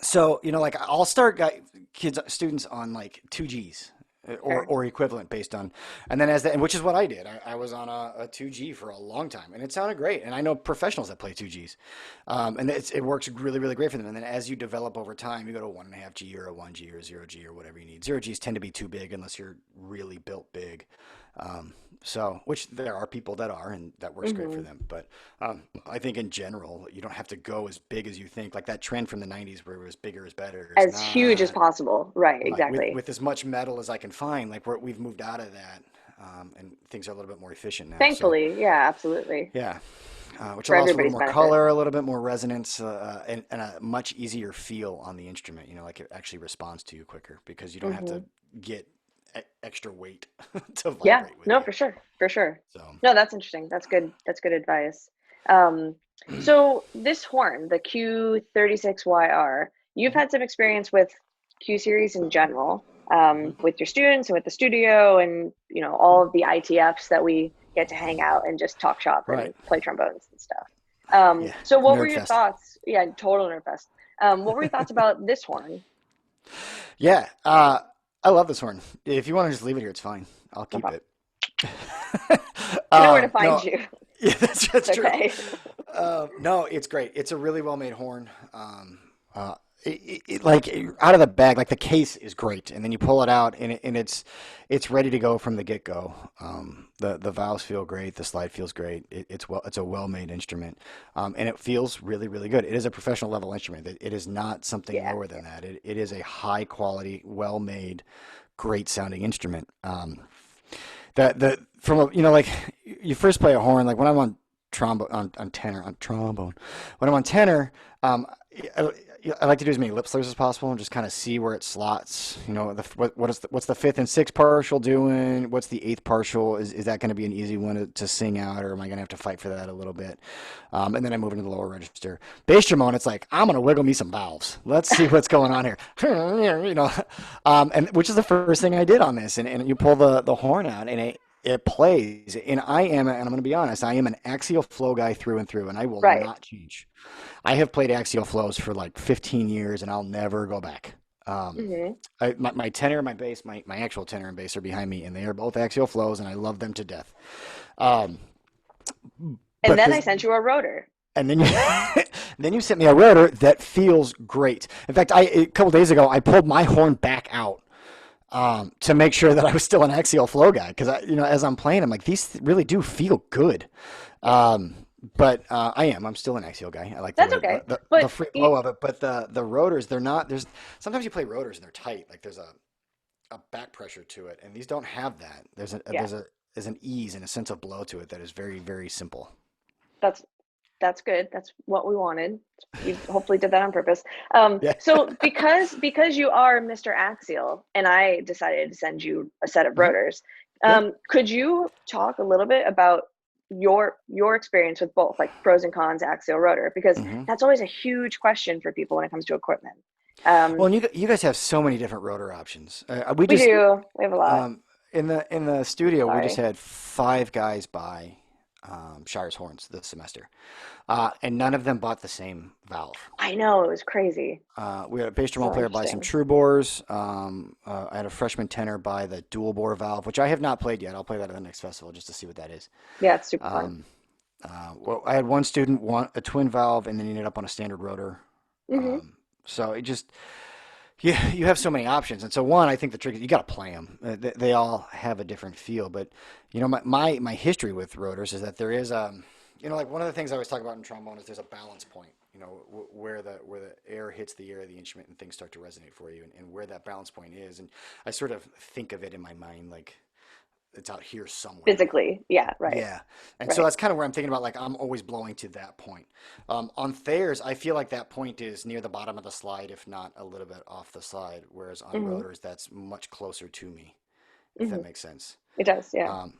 So like I'll start students on like 2Gs or Sure. or equivalent based on, and then which is what I did. I was on a 2G for a long time, and it sounded great. And I know professionals that play 2Gs, and it works really really great for them. And then as you develop over time, you go to a 1.5G or a 1G or 0G or whatever you need. 0Gs tend to be too big unless you're really built big. Which there are people that are, and that works great for Hmm. them. But I think in general, you don't have to go as big as you think. Like that trend from the 90s where it was bigger is better is As huge as not possible. Right. right. With, Exactly. with as much metal as I can find, like we've moved out of that, and things are a little bit more efficient now. So Thankfully. Yeah, absolutely. yeah, which For allows for a little everybody's more benefit. color, a little bit more resonance, and a much easier feel on the instrument. Like it actually responds to you quicker because you don't have Hmm. to get extra weight to Yeah. vibrate with No, you. for sure. For sure. So. No, that's interesting. That's good. That's good advice. Um, so this horn, the Q36YR, you've had some experience with Q series in general, Mhm. with your students and with the studio and, all of the ITFs that we get to hang out and just talk shop Right. and play trombones and stuff. Yeah. So what were Nerd your fest. thoughts? Yeah, total nerd fest. What were your thoughts about this horn? Yeah. I love this horn. If you want to just leave it here, it's fine. I'll No keep problem. it. I know where to find No. you. Yeah, that's It's true. okay. No, it's great. It's a really well made horn. Like out of the bag, like the case is great, and then you pull it out, and it's ready to go from the get go. The valves feel great, the slide feels great. It's a well made instrument, and it feels really really good. It is a professional level instrument. It is not something Yeah. lower than that. It is a high quality, well made, great sounding instrument. The from a, like you first play a horn, like when I'm on trombone on tenor on trombone, when I'm on tenor, I, I like to do as many lip slurs as possible and just kind of see where it slots. What's the fifth and sixth partial doing? What's the eighth partial? Is that going to be an easy one to sing out, or am I going to have to fight for that a little bit? And then I move into the lower register. Bass trombone, it's like I'm going to wiggle me some valves. Let's see what's going on here. And which is the first thing I did on this. And you pull the horn out, and it plays. And and I'm going to be honest, I am an axial flow guy through and through, and I will Right. not change. I have played axial flows for like 15 years, and I'll never go back. Hmm. My tenor and my bass, my actual tenor and bass are behind me, and they are both axial flows, and I love them to death. Um, And but then I this, sent you a rotor. and then you, then you sent me a rotor that feels great. In fact, a couple days ago, I pulled my horn back out to make sure that I was still an axial flow guy, because as I'm playing, I'm like, these really do feel good. Yeah. But I'm still an axial guy. I like the That's way okay. the But free flow of it. But the rotors, they're not. There's sometimes you play rotors and they're tight. Like there's a back pressure to it, and these don't have that. yeah, There's an ease and a sense of blow to it that is very very simple. that's that's good. That's what we wanted. You hopefully did that on purpose. Yeah. So because you are Mr. Axial, and I decided to send you a set of Hmm. rotors, Yeah. could you talk a little bit about your experience with both, like pros and cons axial rotor? Because Hmm. that's always a huge question for people when it comes to equipment. Well, and you guys have so many different rotor options. We We just do. We have a lot. in the studio we just Sorry. had 5 guys buy Shires horns this semester, and none of them bought the same valve. I know, it was crazy. We had a bass trombone So player buy some interesting. true bores. I had a freshman tenor buy the dual bore valve, which I have not played yet. I'll play that at the next festival just to see what that is. Yeah, it's super fun. Um, well, I had one student want a twin valve, and then he ended up on a standard rotor. Hmm. So it just you have so many options, and so one, I think the trick is you got to play them. They all have a different feel, but you know, my history with rotors is that there is you know, like one of the things I always talk about in trombone is there's a balance point. You know, where the air hits the air of the instrument and things start to resonate for you, and where that balance point is. And I sort of think of it in my mind like it's out here somewhere. Physically. Yeah, right. Yeah. And so Right. that's kind of where I'm thinking about, like, I'm always blowing to that point. On Thayers, I feel like that point is near the bottom of the slide, if not a little bit off the slide, whereas on Hmm. rotors, that's much closer to me, if Hmm. that makes sense. It does. Yeah. Um,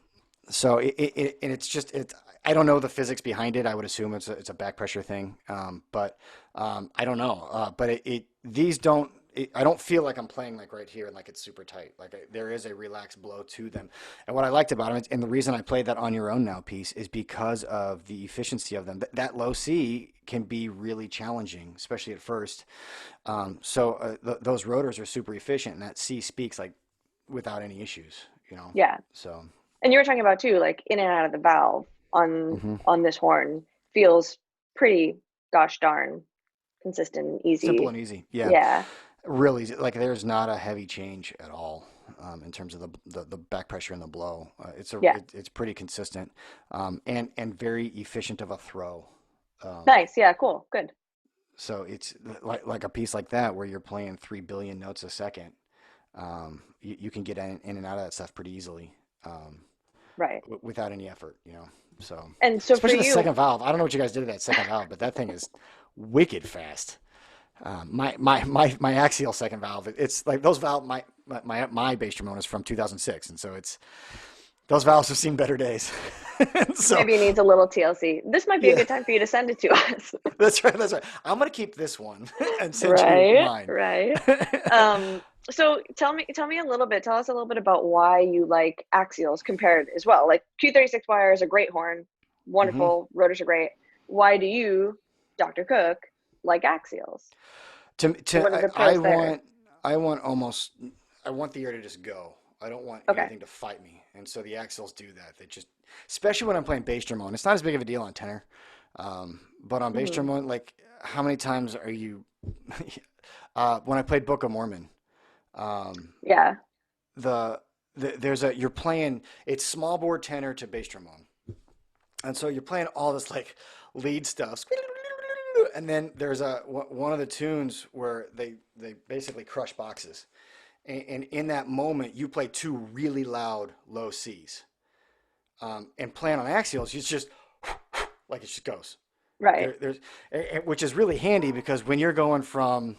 so and it's just, I don't know the physics behind it. I would assume it's a back pressure thing. But I don't know. But these don't, I don't feel like I'm playing like right here and like it's super tight. Like there is a relaxed blow to them. And what I liked about them, and the reason I played that On Your Own Now piece is because of the efficiency of them. That low C can be really challenging, especially at first. Those rotors are super efficient, and that C speaks like without any issues, you know. Yeah. So And you were talking about too, like in and out of the valve on hmm this horn feels pretty gosh darn consistent and simple easy. and easy. Yeah, Yeah. really. Like there's not a heavy change at all in terms of the back pressure and the blow. Yeah. It's pretty consistent and very efficient of a throw. Um, Nice. Yeah, cool. Good. so it's like a piece like that where you're playing 3 billion notes a second. You can get in and out of that stuff pretty easily. Right. Without any effort, you know. So, And so for especially the you, second valve. I don't know what you guys did to that second valve, but that thing is wicked fast. My axial second valve. It's like those valve. My bass trombone is from 2006, and so it's those valves have seen better days. So, maybe it needs a little TLC. This might be a yeah, good time for you to send it to us. that's right. That's right. I'm gonna keep this one and send you Right, mine. right. So tell me a little bit, tell us a little bit about why you like axials compared as well. Like Q36YR is a great horn, hmm wonderful, rotors are great. Why do you, Dr. Cook, like axials? What are the I pros there? want almost I want the air to just go. I don't want Okay. anything to fight me, and so the axles do that. They just, especially when I'm playing bass trombone, it's not as big of a deal on tenor, but on bass Hmm. trombone, like how many times are you? When I played Book of Mormon, um, Yeah. the, there's a you're playing it's small bore tenor to bass trombone, and so you're playing all this like lead stuff, and then there's one of the tunes where they basically crush boxes, and in that moment you play two really loud low C's, and playing on axials it's just like it just goes Right. there's which is really handy because when you're going from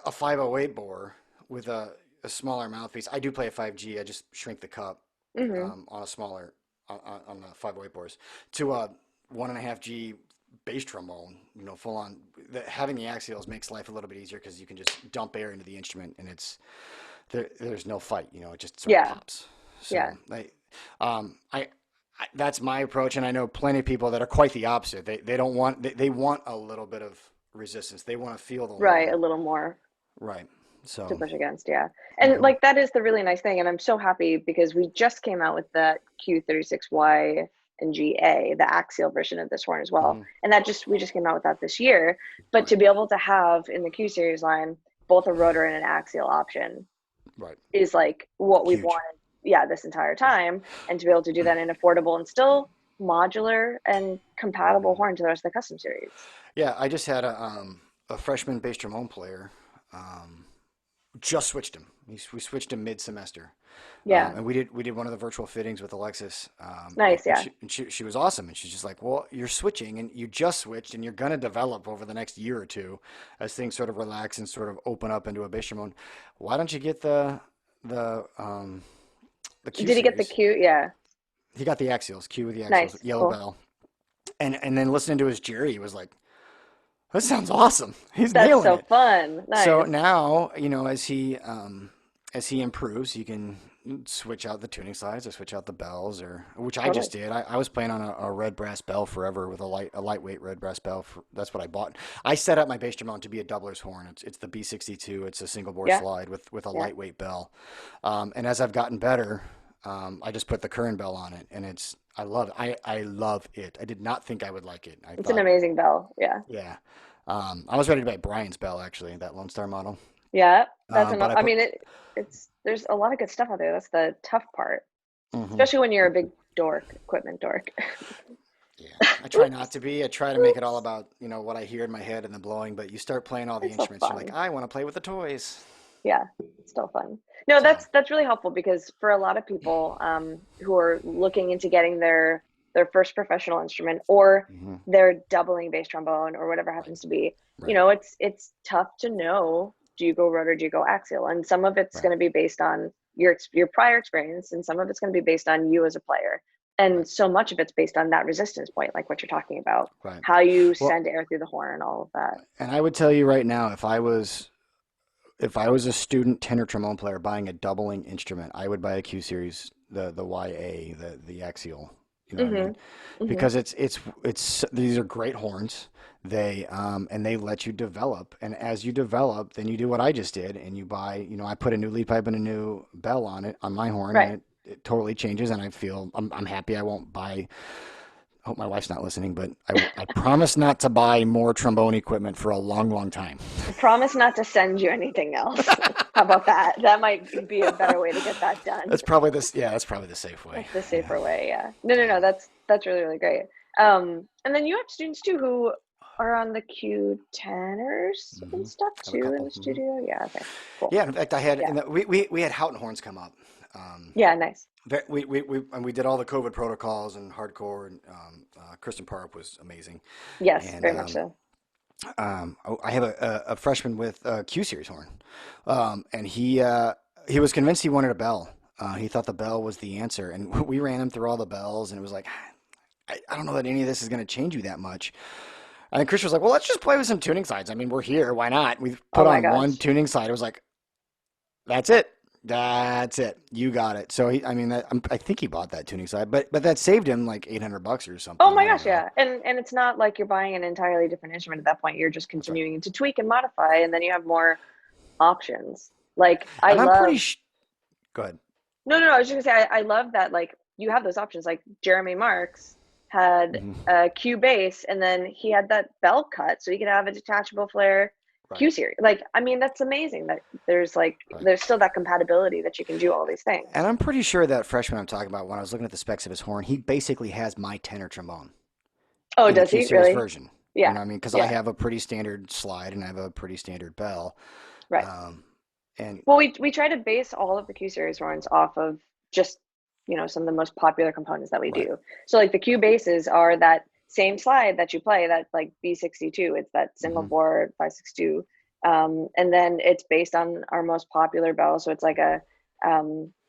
a 508 bore with a smaller mouthpiece. I do play a 5G. I just shrink the cup Hmm. on a smaller on the 508 bores to a 1.5G bass trombone. You know, full on. Having the axials makes life a little bit easier because you can just dump air into the instrument and there's no fight. You know, it just sort of Yeah. pops. So Yeah. that's my approach, and I know plenty of people that are quite the opposite. They don't want they want a little bit of resistance. They want to feel the Right. horn. A little more Right. to So. push against. Yeah. And hmm like that is the really nice thing. And I'm so happy because we just came out with the Q36Y and GA, the axial version of this horn as well. hmm And that we just came out with that this year. But Right. to be able to have in the Q series line both a rotor and an axial option Right. is like what we've Huge. wanted, yeah, this entire time. And to be able to do that in affordable and still modular and compatible horn to the rest of the custom series. Yeah, I just had a freshman bass trombone player. Um, just switched him. We switched him mid semester, Yeah. and we did one of the virtual fittings with Alexis. Nice. Yeah. She was awesome, and she's just like, well, you're switching, and you just switched, and you're gonna develop over the next year or two as things sort of relax and sort of open up into a bass trombone. Why don't you get the the Q Did he get the series? Q? Yeah. He got the axials, Q with the axials, Nice. yellow Cool. bell, and then listening to his Jerry, he was like, That sounds awesome. He's That's nailing so it. fun. So Nice. now, as he improves, you can switch out the tuning slides or switch out the bells, or which I Totally. just did. I was playing on a red brass bell forever with a lightweight red brass bell. That's what I bought. I set up my bass trombone to be a doubler's horn. It's the B62. It's a single bore Yeah. slide with a Yeah. lightweight bell. And as I've gotten better, I just put the current bell on it, and I love it. I love it. I did not think I would like it. I It's an thought, amazing bell. Yeah. yeah. I was ready to buy Brian's bell actually, that Lone Star model. Yeah. That's But enough. I I put. mean, it's there's a lot of good stuff out there. That's the tough part, Mhm. especially when you're a big dork, equipment dork. Yeah, I try not Oops. to be. I try to make it all Oops. about, what I hear in my head and the blowing, but you start playing all the It's still instruments, you're like, fun. I want to play with the toys. Yeah, it's still fun. No, So, that's really helpful because for a lot of people who are looking into getting their first professional instrument, or mhm, they're doubling bass trombone or whatever right, happens to be, right, it's tough to know, do you go rotor, do you go axial? And some of it's right, going to be based on your prior experience, and some of it's going to be based on you as a player. And right, so much of it's based on that resistance point, like what you're talking about, right. how you Well, send air through the horn, all of that. and I would tell you right now, if I was a student tenor trombone player buying a doubling instrument, I would buy a Q series, the YA, the axial. You know what I mean? Hmm. Hmm. Because it's these are great horns. And they let you develop, and as you develop, then you do what I just did, and you buy. I put a new lead pipe and a new bell on it on my horn, and Right. it totally changes, and I'm happy. I won't buy. I hope my wife's not listening, but I promise not to buy more trombone equipment for a long, long time. I promise not to send you anything else. How about that? That might be a better way to get that done. That's probably this. Yeah, that's probably the safe way. That's the Yeah. safer way. Yeah. No, no, no. That's really, really great. And then you have students too who are on the Q10ers and Hmm. stuff I have a too in couple. the Hmm. studio. Yeah. Okay. Cool. Yeah, in fact, I had Yeah. we had Houghton horns come up. Um, Yeah. Nice. we did all the COVID protocols and hardcore, and Kristen Park was amazing. Yes. And Very much so. I have a freshman with a Q series horn, and he was convinced he wanted a bell. He thought the bell was the answer, and we ran him through all the bells, and it was like, I don't know that any of this is going to change you that much. And then Chris was like, well, let's just play with some tuning sides. I mean, we're here. Why not? We Oh put my on one gosh. tuning side. It was like, that's it. That's it. You got it. So I mean, I think he bought that tuning side, but that saved him like $800 or Oh something. my I don't gosh. know. Yeah. And it's not like you're buying an entirely different instrument at that point. You're just That's right. continuing to tweak and modify, Right. and then you have more options. Like I And I'm pretty. love Go ahead. No, no, no. I was just gonna say I love that like you have those options. Like Jeremy Marks had Hmm. a Q bass, and then he had that bell cut, so he could have a detachable flare Right. Q series. Like I mean, that's amazing that Right. there's still that compatibility that you can do all these And things. I'm pretty sure that freshman I'm talking about, when I was looking at the specs of his horn, he basically has my tenor trombone Oh, in the does Q he series really? version. You Yeah, know what I mean? Because I yeah, have a pretty standard slide and I have a pretty standard bell. right. Um, and Well, we try to base all of the Q series horns off of just some of the most popular components that we right, do. So like the Q right. bases are that same slide that you play, that like B62. It's that single Hmm. bore 562, and then it's based on our most popular bell. So it's like a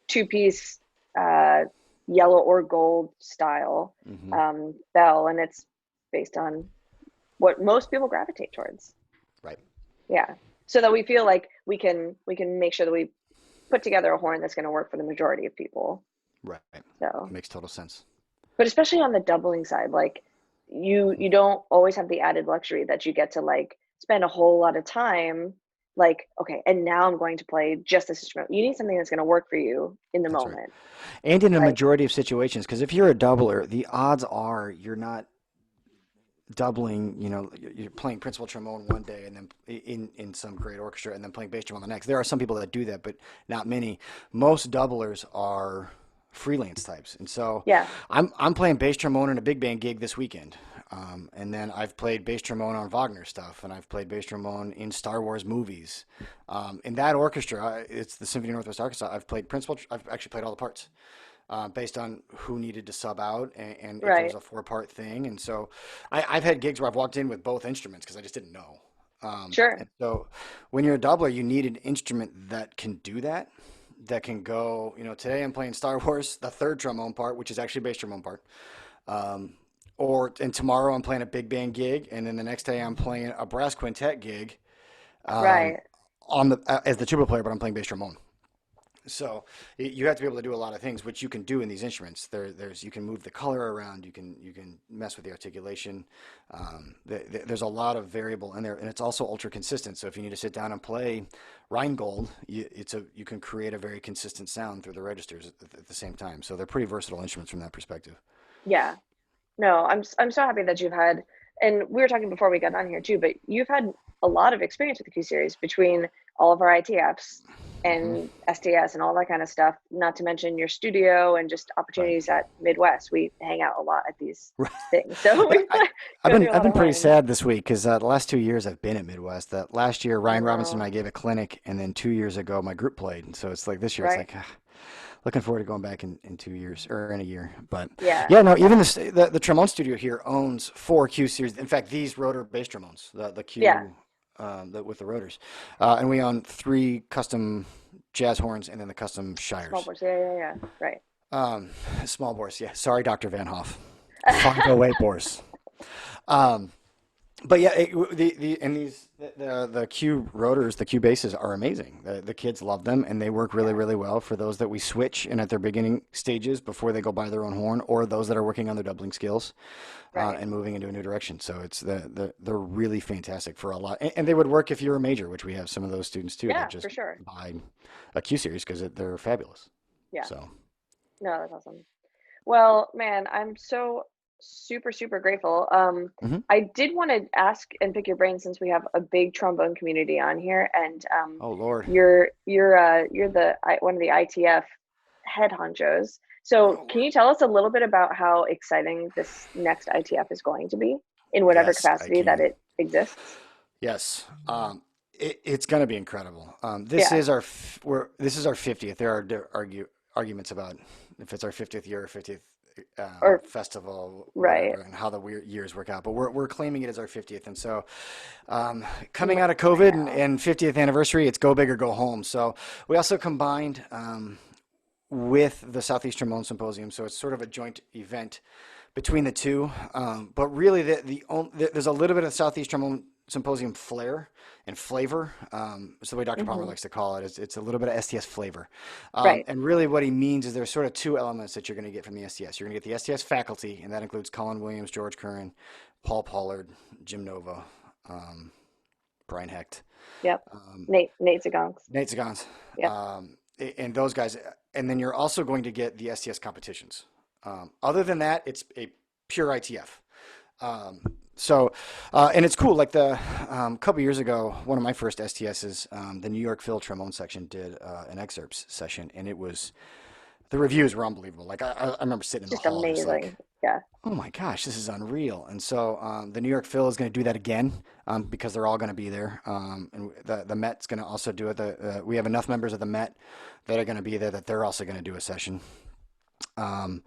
two-piece uh, yellow or gold style Hmm. bell, and it's based on what most people gravitate towards. Right, Yeah. So that we feel like we can make sure that we put together a horn that's going to work for the majority of people. right. So, Makes total sense. but especially on the doubling side, like you don't always have the added luxury that you get to like spend a whole lot of time like, okay, and now I'm going to play just this instrument. You need something that's going to work for you in the That's right. moment. And in a Like, majority of situations, because if you're a doubler, the odds are you're not doubling. You're playing principal trombone one day and then in some great orchestra, and then playing bass trombone the next. There are some people that do that, but not many. Most doublers are freelance types, and so yeah. I'm playing bass trombone in a big band gig this weekend. And then I've played bass trombone on Wagner stuff, and I've played bass trombone in Star Wars movies. In that orchestra, it's the Symphony Northwest Arkansas. I've played principal. I've actually played all the parts, based on who needed to sub out, and if it was Right. a 4-part thing. And so I've had gigs where I've walked in with both instruments because I just didn't know. Sure. And so when you're a doubler, you need an instrument that can do that, that can go. Today I'm playing Star Wars, the third trombone part, which is actually bass trombone part. Um, and tomorrow I'm playing a big band gig, and then the next day I'm playing a brass quintet gig, um, Right. on the as the tuba player, but I'm playing bass trombone. So you have to be able to do a lot of things, which you can do in these instruments. There's you can move the color around, you can mess with the articulation. There's a lot of variable in there, and it's also ultra consistent. So if you need to sit down and play Rheingold, you can create a very consistent sound through the registers at the same time. So they're pretty versatile instruments from that perspective. Yeah. No, I'm so happy that you've had, and we were talking before we got on here too, but you've had a lot of experience with the Q series between all of our ITFs Hmm. and SDS and all that kind of stuff, not to mention your studio and just Right. opportunities at Midwest. We hang out a lot at these things. So Yeah, we I've go been through a I've lot been of pretty homes. sad this week because the last 2 years I've been at Midwest. That last year I Ryan Robinson and I know, gave a clinic, and then 2 years ago my group played. And so it's like this year it's right? like looking forward to going back in 2 years or in a year. But Yeah. yeah, no, even the trombone studio here owns four Q series. In fact, these rotor bass trombones, the Yeah. Q, with the rotors, and we own three custom jazz horns and then the custom Small Shires. boards. Yeah, yeah, yeah. Right. Um, Small bores, yeah. Sorry, Dr. Van Hoff. 508 bores. Um, but yeah, the and these the Q rotors, the Q basses are amazing. The kids love them, and they work really Yeah. really well for those that we switch and at their beginning stages before they go buy their own horn, or those that are working on their doubling skills, Right. and moving into a new direction. So they're really fantastic for a lot, and they would work if you're a major, which we have some of those students too that Yeah, for just sure. buy a Q series because they're fabulous. Yeah. So. No, that's awesome. Well, man, I'm so super, super grateful. Hmm. I did want to ask and pick your brain since we have a big trombone community on here, and Oh Lord. you're one of the ITF head honchos. So, Oh can Lord. you tell us a little bit about how exciting this next ITF is going to be in whatever Yes, I capacity that can. it exists? Yes, it's going to be incredible. Yeah. This is our 50th. There are arguments about if it's our 50th year or 50th, Or festival, right. whatever, and how the years work out. But we're claiming it as our 50th, and so I'm coming out of looking right COVID now. and 50th anniversary, it's go big or go home. So we also combined with the Southeast Trombone Symposium, so it's sort of a joint event between the two. But really, there's a little bit of Southeast Trombone Symposium flair and flavor. It's the way Dr. Palmer Hmm. likes to call it. It's a little bit of STS flavor. Right. And really, what he means is there's sort of two elements that you're going to get from the STS. You're going to get the STS faculty, and that includes Colin Williams, George Curran, Paul Pollard, Jim Nova, um, Brian Hecht, Yep. um, Nate Zagons. Nate Zagans, Yep. and those guys. And then you're also going to get the STS competitions. Other than that, it's a pure ITF. Um, and it's cool. Like the couple years ago, one of my first STSs, the New York Phil Trombone section did an excerpts session, and the reviews were unbelievable. Like I remember sitting in the Just hall, just amazing. like, Yeah. oh my gosh, this is unreal. And so the New York Phil is going to do that again, because they're all going to be there. And the Met's going to also do it. We have enough members of the Met that are going to be there that they're also going to do a session. Um,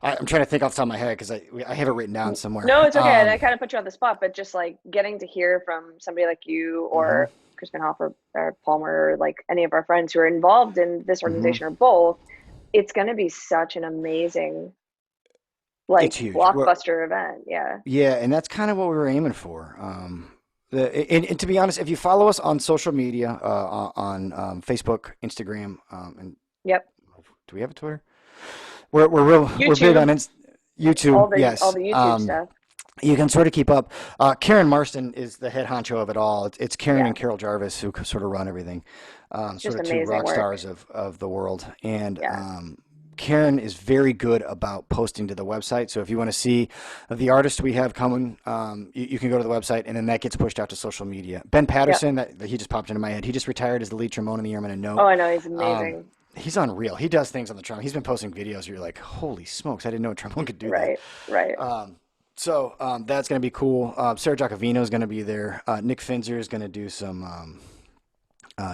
I'm trying to think off the top of my head because I have it written down somewhere. No, it's okay. I kind of put you on the spot, but just like getting to hear from somebody like you Hmm. or Crispin Hoffer or Palmer, or like any of our friends who are involved in this Hmm. organization or both, it's going to be such an amazing, It's like huge. blockbuster event. Yeah. Yeah, and that's kind of what we were aiming for. And to be honest, if you follow us on social media, on Facebook, Instagram, and Yep. do we have a Twitter? We're big on YouTube, YouTube. all Yes. the YouTube stuff. You can sort of keep up. Karen Marston is the head honcho of it all. It's Karen Yeah. and Carol Jarvis who sort of run everything. Sort Just of two amazing rock work. stars of the world. And Yeah. Karen is very good about posting to the website. So if you want to see the artists we have coming, you can go to the website, and then that gets pushed out to social media. Ben Yep. Patterson, that he just popped into my head. He just retired as the lead trombone in the Yeoman and Oh, Note. I know. He's Um, amazing. he's unreal. He does things on the trombone. He's been posting videos where you're like, holy smokes, I didn't know a trombone could do that. Right. Right. That's going to be cool. Sarah Giacovino is going to be there. Nick Finzer is going to do some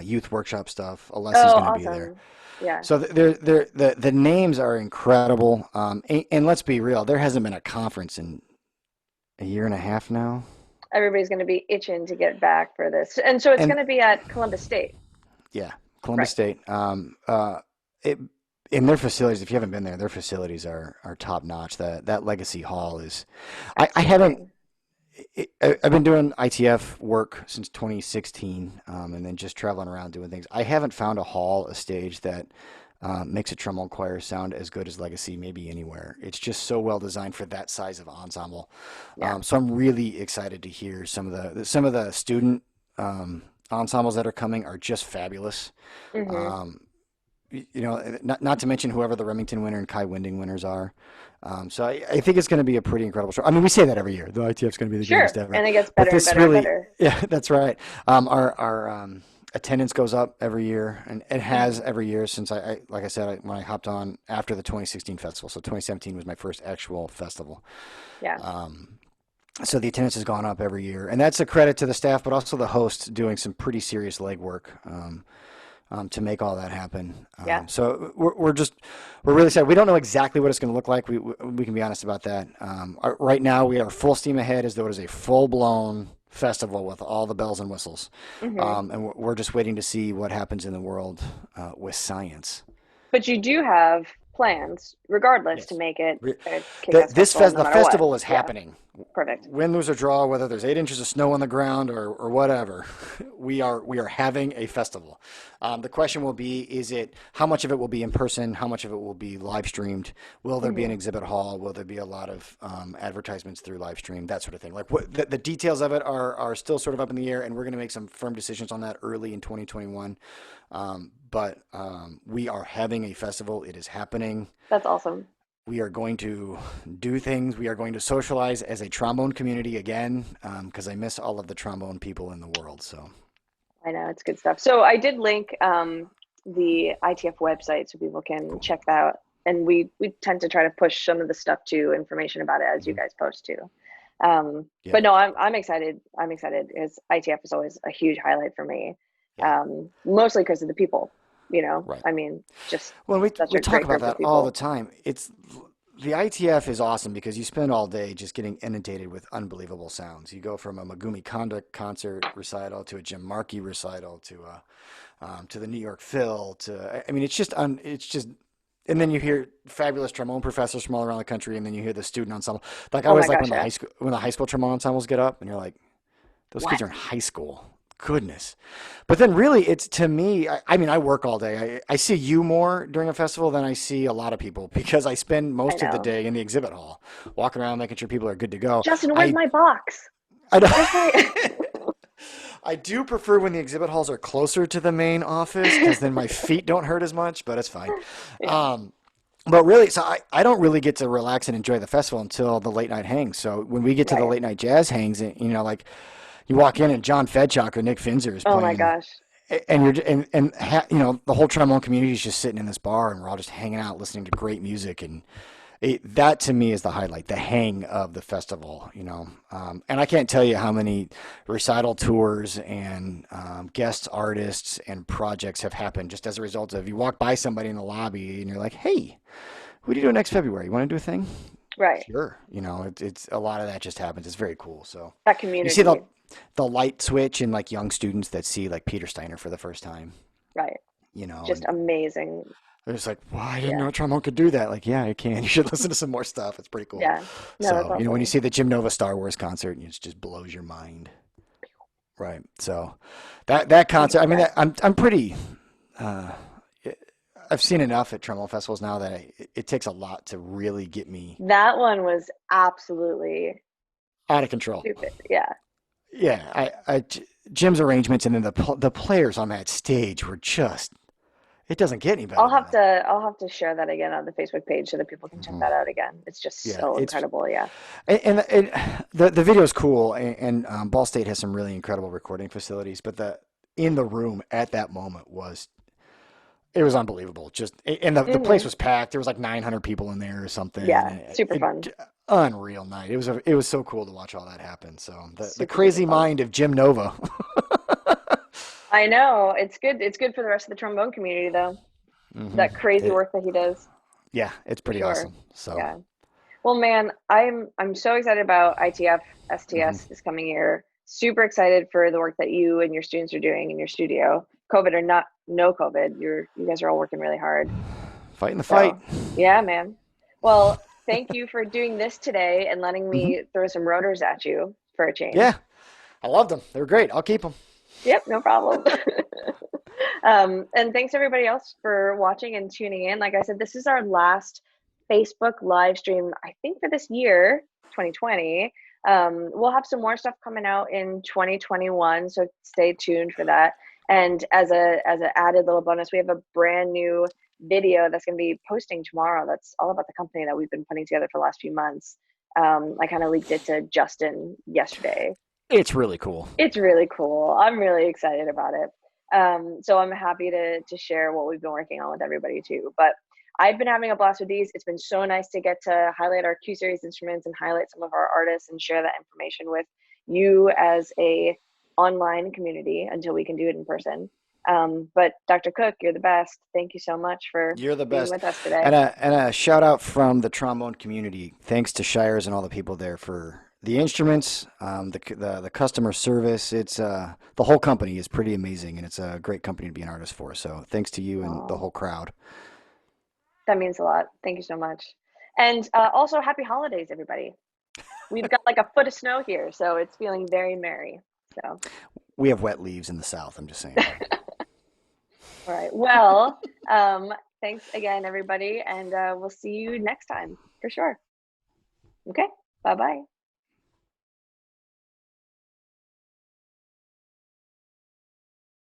youth workshop stuff. Alessi's Oh, going to be there. awesome. Yeah. So the names are incredible. And let's be real, there hasn't been a conference in a year and a half now. Everybody's going to be itching to get back for this. And so it's And going to be at Columbus State. yeah, Columbus Right. State. It in their facilities, if you haven't been there, their facilities are top notch. That Legacy Hall is, I haven't, Amazing. I've been doing ITF work since 2016, and then just traveling around doing things. I haven't found a hall, a stage that makes a trombone choir sound as good as Legacy maybe anywhere. It's just so well designed for that size of ensemble. Yeah. So I'm really excited to hear some of the student ensembles that are coming are just fabulous. Hmm. Um, you know, not to mention whoever the Remington winner and Kai Winding winners are. So I think it's going to be a pretty incredible show. I mean, we say that every year. The ITF is going to be the greatest Sure. ever, And it gets but better and this better and really, better. yeah, that's right. Our attendance goes up every year, and it has Hmm. every year since like I said, when I hopped on after the 2016 festival. So 2017 was my first actual festival. Yeah. So the attendance has gone up every year, and that's a credit to the staff, but also the host doing some pretty serious legwork. To make all that happen. Yeah. So we're really excited. We don't know exactly what it's going to look like. We can be honest about that. Right now we are full steam ahead as though it is a full blown festival with all the bells and whistles, Hmm. and we're just waiting to see what happens in the world with science. But you do have plans, regardless, to Yes. make it Re- a kick-ass festival no the matter what. festival is Yeah. happening. Perfect. Win, lose, or draw, whether there's 8 inches of snow on the ground or whatever, we are having a festival. The question will be: is it how much of it will be in person? How much of it will be live streamed? Will there be an Hmm. exhibit hall? Will there be a lot of advertisements through live stream? That sort of thing. Like what the details of it are still sort of up in the air, and we're going to make some firm decisions on that early in 2021. But we are having a festival. It is happening. That's awesome. We are going to do things. We are going to socialize as a trombone community again, because I miss all of the trombone people in the world. So, I know it's good stuff. So I did link the ITF website so people can cool. check that out. And we tend to try to push some of the stuff to information about it as you Hmm. guys post too. Yeah, But no, I'm excited. I'm excited because ITF is always a huge highlight for me. yeah, Mostly because of the people. You know, right. I mean, just Well, such we a talk great about group of that all the people. time. It's the ITF is awesome because you spend all day just getting inundated with unbelievable sounds. You go from a Megumi Kondo concert recital to a Jim Markey recital to the New York Phil to I mean it's just and then you hear fabulous trombone professors from all around the country, and then you hear the student ensemble. Like I Oh my always like gosh, yeah. when the high school trombone ensembles get up, and you're like, those kids What? are in high school. Goodness. But then really it's to me, I mean, I work all day. I see you more during a festival than I see a lot of people because I spend I most of the know. day in the exhibit hall, walking around making sure people are good to go. Justin, where's I my box? I Where's my I do prefer when the exhibit halls are closer to the main office because then my feet don't hurt as much, but it's fine. Yeah. Um, but really, so I don't really get to relax and enjoy the festival until the late night hangs. So when we get to the Right. late night jazz hangs, you know, like you walk in and John Fedchuk or Nick Finzer is Oh my playing, gosh. and you know the whole trombone community is just sitting in this bar and we're all just hanging out listening to great music, and that to me is the highlight, the hang of the festival, you know. And I can't tell you how many recital tours and guest artists and projects have happened just as a result of you walk by somebody in the lobby and you're like, hey, what are you doing next February? You want to do a thing? Right. Sure. You know, it's a lot of that just happens. It's very cool. So That you see community. the light switch in like young students that see like Peter Steiner for the first time, Right. you know, Just and amazing. they're just like, well, I didn't Yeah. know trombone could do that. Like, yeah, it can. You should listen to some more stuff. It's pretty cool. Yeah. No, that's So, you know, when you awesome. see the Jim Nova Star Wars concert, it just blows your mind. Right. So that I concert, I mean, digress. I'm pretty, uh, I've seen enough at trombone festivals now that it takes a lot to really get me That one was absolutely out of control. stupid. Yeah. Yeah. Jim's arrangements and then the players on that stage were just, it doesn't get any better than that. I'll have to share that again on the Facebook page so that people can check Mhm. that out again. It's just Yeah. so It's, incredible. Yeah. the video is cool, and Ball State has some really incredible recording facilities. But the in the room at that moment was it was unbelievable. Just and the place Hmm. was packed. There was like 900 people in there or something. Yeah. Super fun. Unreal night. It was so cool to watch all that happen. So the Super, super crazy fun. mind of Jim Nova. I know. It's good. It's good for the rest of the trombone community though. Hmm. That crazy work that he does, Yeah, it's for pretty sure. awesome. So Yeah. Well, man, I'm so excited about ITF mhm. STS this coming year. Super excited for the work that you and your students are doing in your studio. COVID or not, no COVID, you guys are all working really hard. Fighting the fight. So, yeah, man. Well, thank you for doing this today and letting Hmm. me throw some rotors at you for a Yeah, change. I loved them. They were great. I'll keep them. Yep, no problem. And thanks everybody else for watching and tuning in. Like I said, this is our last Facebook live stream, I think, for this year, 2020. We'll have some more stuff coming out in 2021, so stay tuned for that. And as a added little bonus, we have a brand new video that's going to be posting tomorrow. That's all about the company that we've been putting together for the last few months. I kind of leaked it to Justin yesterday. It's really cool. It's really cool. I'm really excited about it. So I'm happy to share what we've been working on with everybody too. But I've been having a blast with these. It's been so nice to get to highlight our Q series instruments and highlight some of our artists and share that information with you as a online community until we can do it in person. But Dr. Cook, you're the best. Thank you so much for You're the being best. with us today. And a shout out from the trombone community. Thanks to Shires and all the people there for the instruments, the customer service. It's the whole company is pretty amazing, and it's a great company to be an artist for. So thanks to you and the Oh, whole crowd. that means a lot. Thank you so much. And also, happy holidays, everybody. We've got like a foot of snow here, so it's feeling very merry. So, We have wet leaves in the south. I'm just saying. all right. Well, thanks again, everybody, and we'll see you next time for sure. Okay. Bye bye.